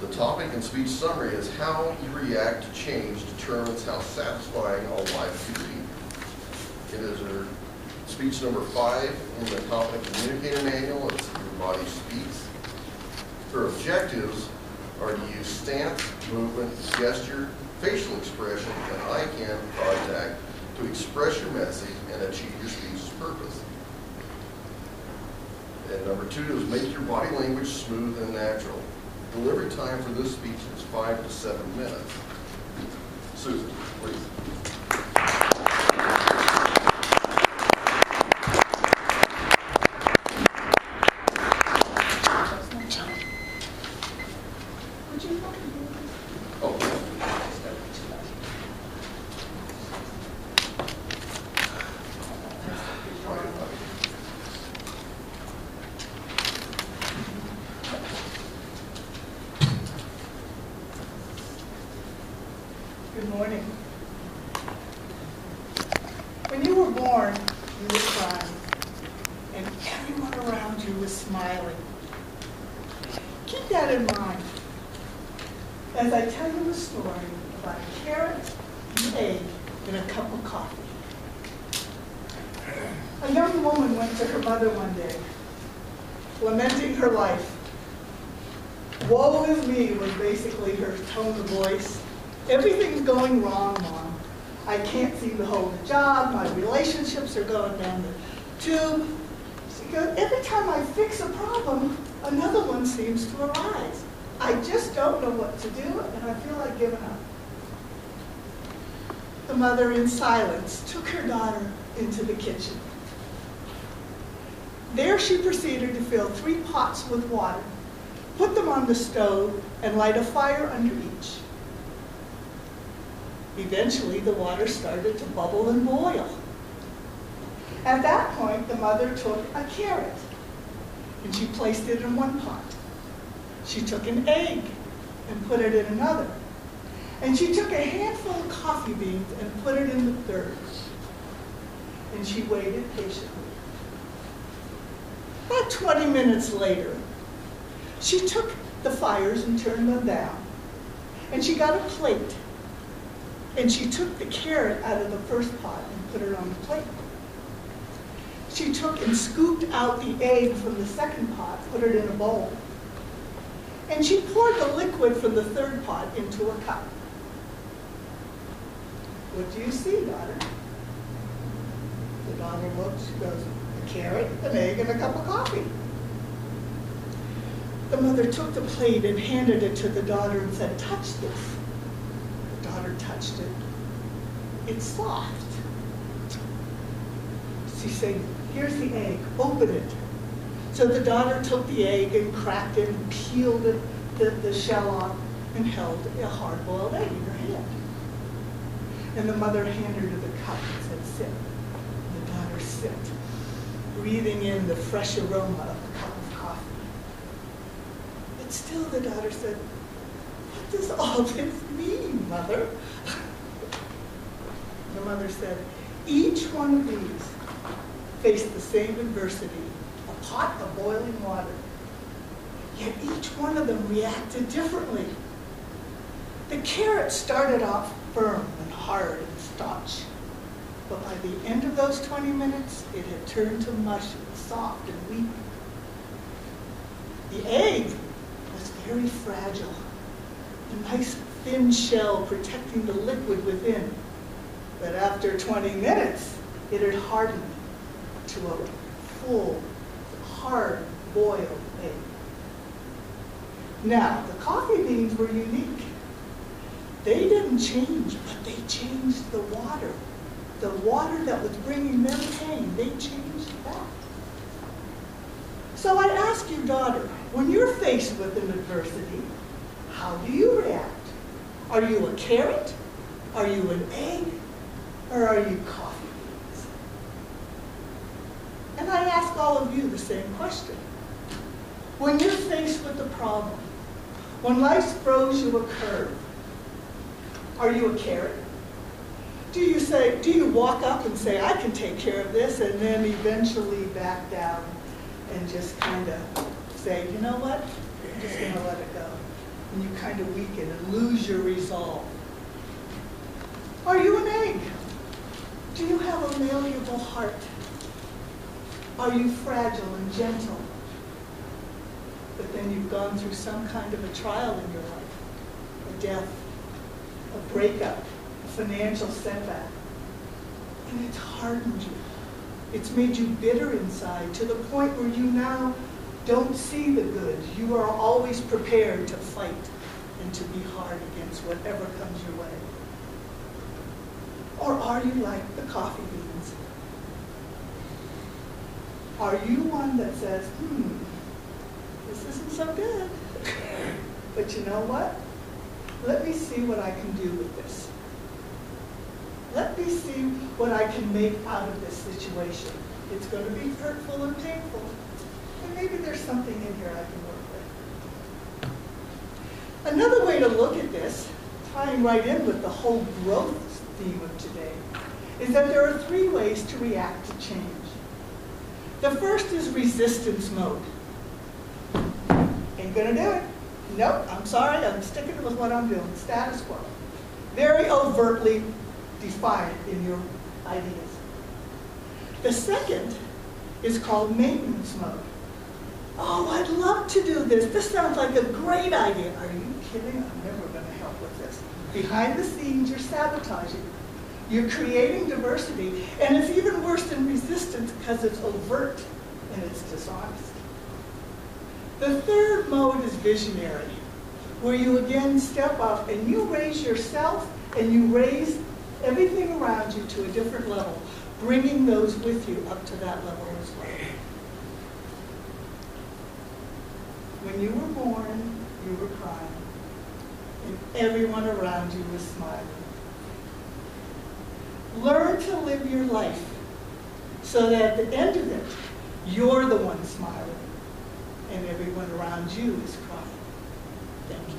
The topic and speech summary is how you react to change determines how satisfying a life can be. It is our speech number 5 in the Confident Communicator Manual. It's Your Body Speaks. Her objectives are to use stance, movement, gesture, facial expression, and eye contact to express your message and achieve your speech's purpose. And number 2 is make your body language smooth and natural. Delivery time for this speech is 5 to 7 minutes. Susan, please. Good morning. When you were born, you were crying, and everyone around you was smiling. Keep that in mind as I tell you a story about a carrot, an egg, and a cup of coffee. A young woman went to her mother one day, lamenting her life. Woe is me was basically her tone of voice. Everything's going wrong, Mom. I can't seem to hold a job. My relationships are going down the tube. She goes, every time I fix a problem, another one seems to arise. I just don't know what to do, and I feel like giving up. The mother, in silence, took her daughter into the kitchen. There she proceeded to fill 3 pots with water, put them on the stove, and light a fire under each. Eventually, the water started to bubble and boil. At that point, the mother took a carrot, and she placed it in one pot. She took an egg and put it in another. And she took a handful of coffee beans and put it in the third. And she waited patiently. About 20 minutes later, she took the fires and turned them down. And she got a plate. And she took the carrot out of the first pot and put it on the plate. She took and scooped out the egg from the second pot, put it in a bowl. And she poured the liquid from the third pot into a cup. What do you see, daughter? The daughter looks, she goes, a carrot, an egg, and a cup of coffee. The mother took the plate and handed it to the daughter and said, touch this. The daughter touched it. It's soft. She said, here's the egg, open it. So the daughter took the egg and cracked it and peeled it, the shell off and held a hard-boiled egg in her hand. And the mother handed her the cup and said, sit. And the daughter sipped, breathing in the fresh aroma of the cup of coffee. But still the daughter said, what does all this mean, Mother? The mother said, each one of these faced the same adversity, a pot of boiling water. Yet each one of them reacted differently. The carrot started off firm and hard and staunch, but by the end of those 20 minutes, it had turned to mush and soft and weak. The egg was very fragile, a nice thin shell protecting the liquid within. But after 20 minutes, it had hardened to a full, hard-boiled egg. Now, the coffee beans were unique. They didn't change, but they changed the water. The water that was bringing them pain, they changed that. So I ask you, daughter, when you're faced with an adversity, how do you react? Are you a carrot? Are you an egg? Or are you coffee beans? And I ask all of you the same question. When you're faced with a problem, when life throws you a curve, are you a carrot? Do you walk up and say, I can take care of this, and then eventually back down and just kind of say, you know what, I'm just going to let it go? and you kind of weaken and lose your resolve. Are you an egg? Do you have a malleable heart? Are you fragile and gentle? But then you've gone through some kind of a trial in your life, a death, a breakup, a financial setback, and it's hardened you. It's made you bitter inside to the point where you now don't see the good. You are always prepared to fight and to be hard against whatever comes your way. Or are you like the coffee beans? Are you one that says, this isn't so good, but you know what? Let me see what I can do with this. Let me see what I can make out of this situation. It's going to be hurtful and painful, and maybe there's something in here I can work with. Another way to look at this, tying right in with the whole growth theme of today, is that there are 3 ways to react to change. The first is resistance mode. Ain't gonna do it. Nope, I'm sorry, I'm sticking with what I'm doing, status quo. Very overtly defiant in your ideas. The second is called maintenance mode. Oh, I'd love to do this. This sounds like a great idea. Are you kidding? I'm never gonna help with this. Behind the scenes, you're sabotaging. You're creating diversity, and it's even worse than resistance because it's overt and it's dishonest. The third mode is visionary, where you again step up and you raise yourself and you raise everything around you to a different level, bringing those with you up to that level as well. When you were born, you were crying, and everyone around you was smiling. Learn to live your life so that at the end of it, you're the one smiling and everyone around you is crying. Thank you.